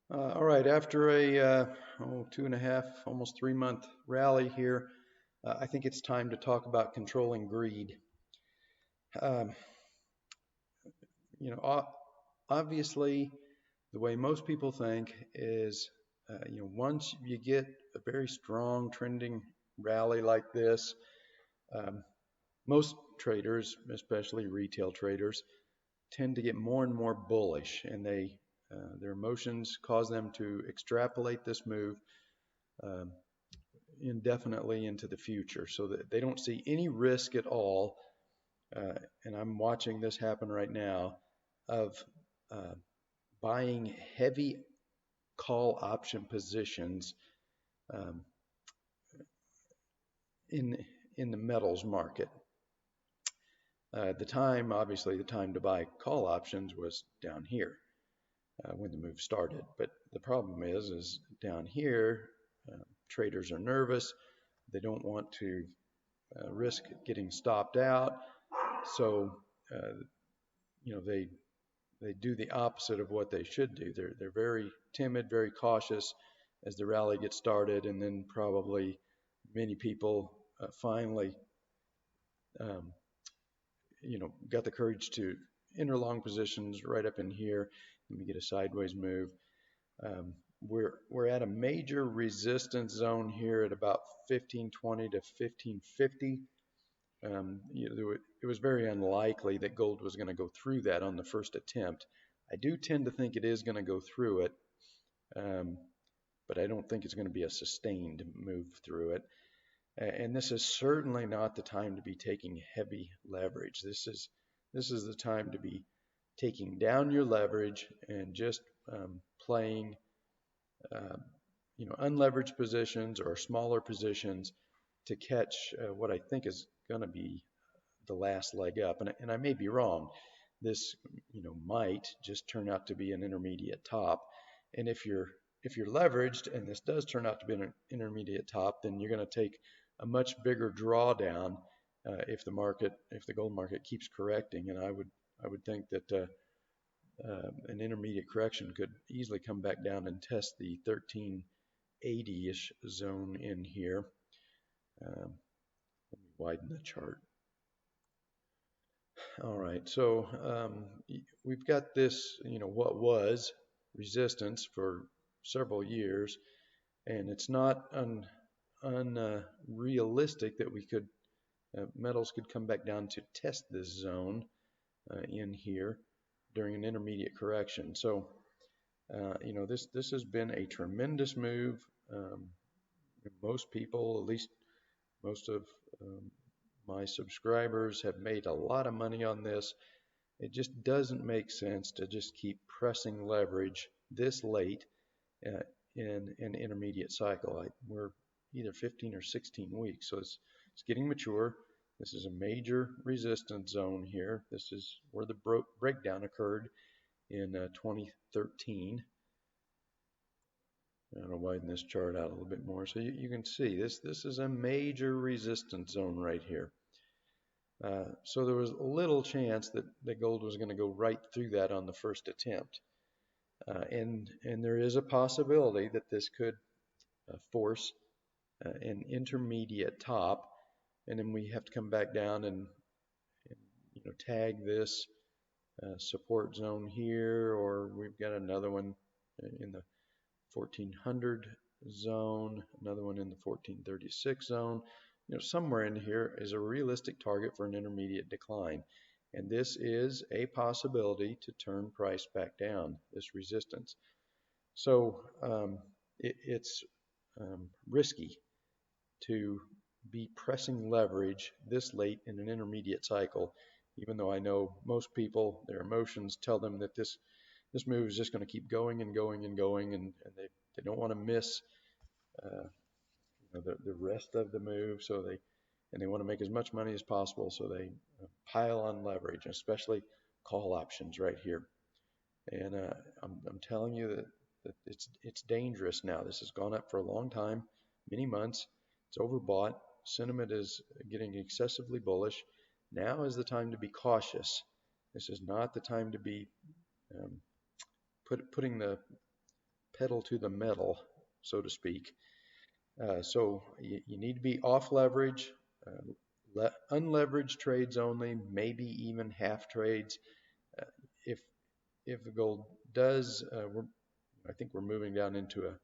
All right, after a 2.5, almost 3 month rally here, I think it's time to talk about controlling greed. Um, you know, o- Obviously, the way most people think is, once you get a very strong trending rally like this, um, most traders, especially retail traders, tend to get more and more bullish, and their emotions cause them to extrapolate this move. Um, Indefinitely into the future so that they don't see any risk at all. Uh, and I'm watching this happen right now of uh, buying heavy call option positions um, in in the metals market. At the time, obviously, the time to buy call options was down here when the move started. But the problem is down here, traders are nervous. They don't want to risk getting stopped out. So, uh, they do the opposite of what they should do. They're very timid, very cautious as the rally gets started, and then probably many people finally, um, got the courage to enter long positions right up in here, and we get a sideways move. Um, we're at a major resistance zone here at about 1520 to 1550. It was very unlikely that gold was going to go through that on the first attempt. I do tend to think it is going to go through it, um, but I don't think it's going to be a sustained move through it. And this is certainly not the time to be taking heavy leverage. This is the time to be taking down your leverage and just playing, uh, unleveraged positions or smaller positions to catch what I think is going to be the last leg up. And I may be wrong. This, might just turn out to be an intermediate top. And if you're leveraged and this does turn out to be an intermediate top, then you're going to take a much bigger drawdown if the gold market keeps correcting. And I would think that an intermediate correction could easily come back down and test the 1380-ish zone in here. Let me widen the chart. All right, so we've got this, what was resistance for several years, and it's not unrealistic that metals could come back down to test this zone in here during an intermediate correction. So, this has been a tremendous move. Um, Most people, at least most of um, my subscribers, have made a lot of money on this. It just doesn't make sense to just keep pressing leverage this late uh, in an intermediate cycle. We're either 15 or 16 weeks, so it's getting mature. This is a major resistance zone here. This is where the breakdown occurred in 2013. I'm going to widen this chart out a little bit more so you can see this is a major resistance zone right here. So there was little chance that gold was going to go right through that on the first attempt. And there is a possibility that this could force an intermediate top, and then we have to come back down and tag this support zone here, or we've got another one in the 1400 zone, another one in the 1436 zone. Somewhere in here is a realistic target for an intermediate decline. And this is a possibility to turn price back down, this resistance. So it's risky to be pressing leverage this late in an intermediate cycle, even though I know most people, their emotions tell them that this move is just going to keep going and going and going, and they don't want to miss uh, the rest of the move, and they want to make as much money as possible, so they pile on leverage, especially call options right here. And I'm telling you that it's dangerous now. This has gone up for a long time, many months. It's overbought. Sentiment is getting excessively bullish. Now is the time to be cautious. This is not the time to be um, putting the pedal to the metal, so to speak. So you need to be off leverage, unleveraged trades only, maybe even half trades. Uh, if if the gold does, I think we're moving down into a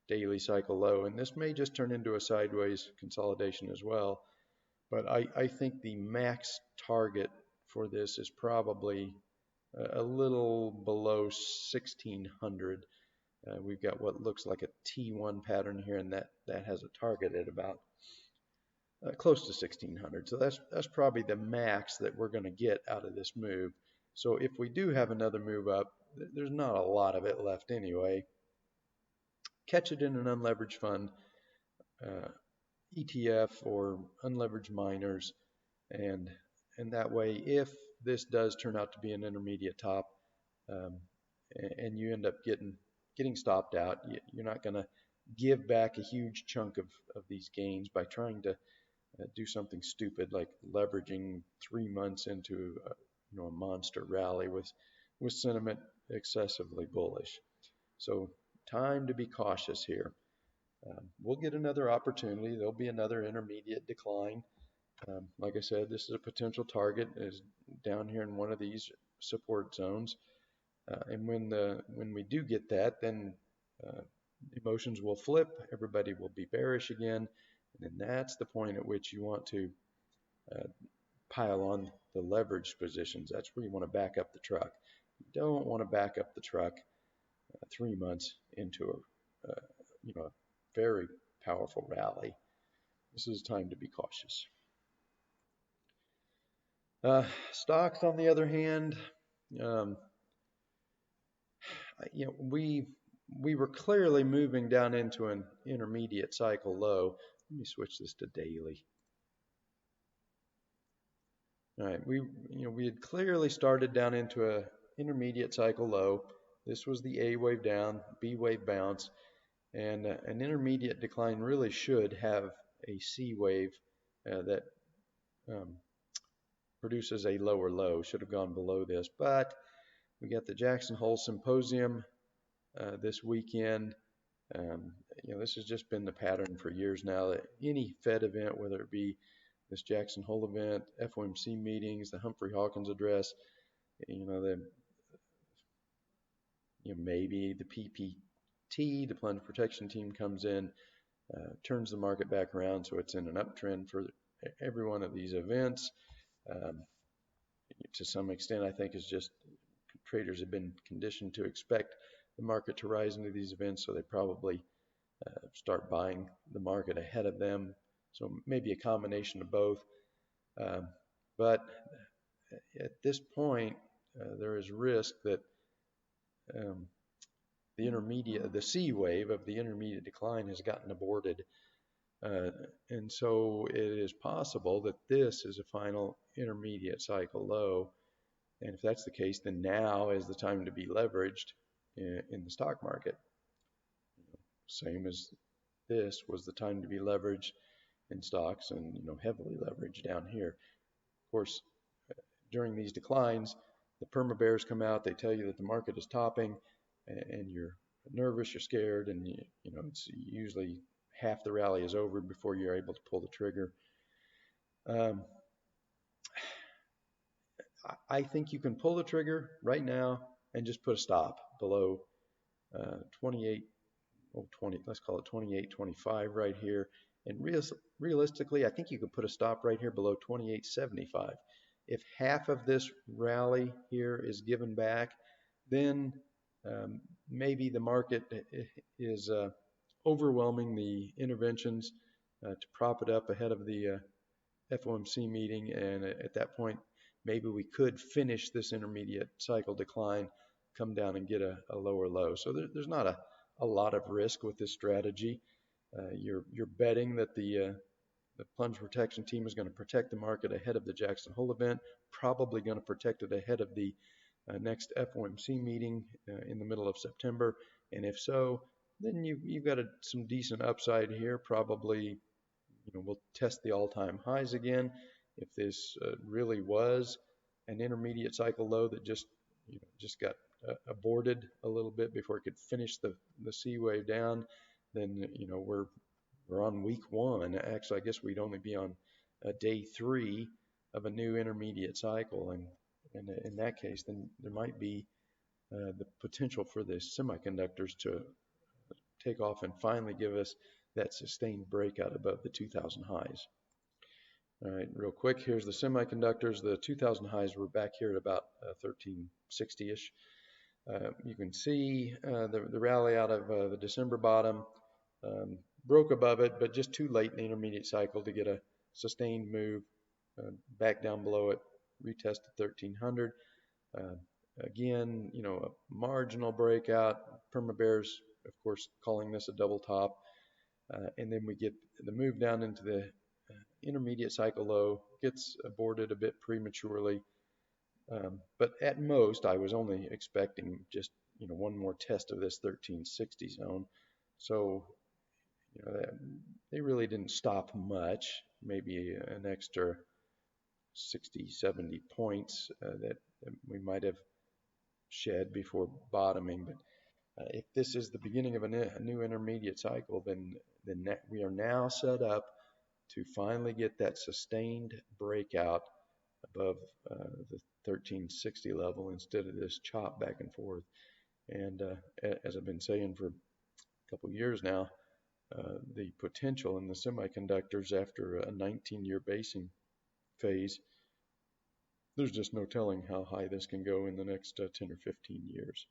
daily cycle low, and this may just turn into a sideways consolidation as well. But I think the max target for this is probably a little below 1600. We've got what looks like a T1 pattern here, and that has a target at about close to 1600. So that's probably the max that we're going to get out of this move. So if we do have another move up, there's not a lot of it left anyway. Catch it in an unleveraged fund, ETF or unleveraged miners, and that way, if this does turn out to be an intermediate top, um, and you end up getting stopped out, you're not going to give back a huge chunk of these gains by trying to do something stupid like leveraging 3 months into a monster rally with sentiment excessively bullish. So time to be cautious here. We'll get another opportunity. There'll be another intermediate decline. Like I said, this is a potential target is down here in one of these support zones. And when we do get that, then emotions will flip. Everybody will be bearish again. And then that's the point at which you want to pile on the leverage positions. That's where you want to back up the truck. You don't want to back up the truck 3 months into a very powerful rally. This is time to be cautious. Stocks, on the other hand, we were clearly moving down into an intermediate cycle low. Let me switch this to daily. All right, we had clearly started down into a intermediate cycle low. This was the A wave down, B wave bounce, and an intermediate decline really should have a C wave that produces a lower low. Should have gone below this, but we got the Jackson Hole Symposium this weekend. This has just been the pattern for years now that any Fed event, whether it be this Jackson Hole event, FOMC meetings, the Humphrey Hawkins address, maybe the PPT, the Plunge Protection Team, comes in, turns the market back around, so it's in an uptrend for every one of these events. To some extent, I think it's just traders have been conditioned to expect the market to rise into these events, so they probably start buying the market ahead of them. So maybe a combination of both. But at this point, there is risk that the C wave of the intermediate decline has gotten aborted. And so it is possible that this is a final intermediate cycle low. And if that's the case, then now is the time to be leveraged in the stock market. Same as this was the time to be leveraged in stocks, and heavily leveraged down here. Of course, during these declines, the perma bears come out. They tell you that the market is topping, and you're nervous, you're scared, and it's usually half the rally is over before you're able to pull the trigger. I think you can pull the trigger right now and just put a stop below 28, let's call it 28.25 right here. And realistically, I think you could put a stop right here below 28.75. If half of this rally here is given back, then maybe the market is overwhelming the interventions to prop it up ahead of the FOMC meeting, and at that point, maybe we could finish this intermediate cycle decline, come down and get a lower low. So there's not a lot of risk with this strategy. You're betting that the Plunge Protection Team is going to protect the market ahead of the Jackson Hole event, probably going to protect it ahead of the next FOMC meeting in the middle of September. And if so, then you've got some decent upside here. Probably, we'll test the all-time highs again. If this really was an intermediate cycle low that just got aborted a little bit before it could finish the C wave down, then we're on week one. Actually, I guess we'd only be on day 3 of a new intermediate cycle, and in that case, then there might be the potential for the semiconductors to take off and finally give us that sustained breakout above the 2000 highs. All right, real quick, here's the semiconductors. The 2000 highs were back here at about 1360-ish. You can see the rally out of the December bottom broke above it, but just too late in the intermediate cycle to get a sustained move back down below it, retested 1300. Again, a marginal breakout. Perma-Bears, of course, calling this a double top. And then we get the move down into the intermediate cycle low, gets aborted a bit prematurely. But at most, I was only expecting just, one more test of this 1360 zone. So, they really didn't stop much, maybe an extra 60, 70 points that we might have shed before bottoming. But if this is the beginning of a new intermediate cycle, then we are now set up to finally get that sustained breakout above the 1360 level instead of this chop back and forth. And as I've been saying for a couple of years now, the potential in the semiconductors after a 19-year basing phase, there's just no telling how high this can go in the next 10 or 15 years.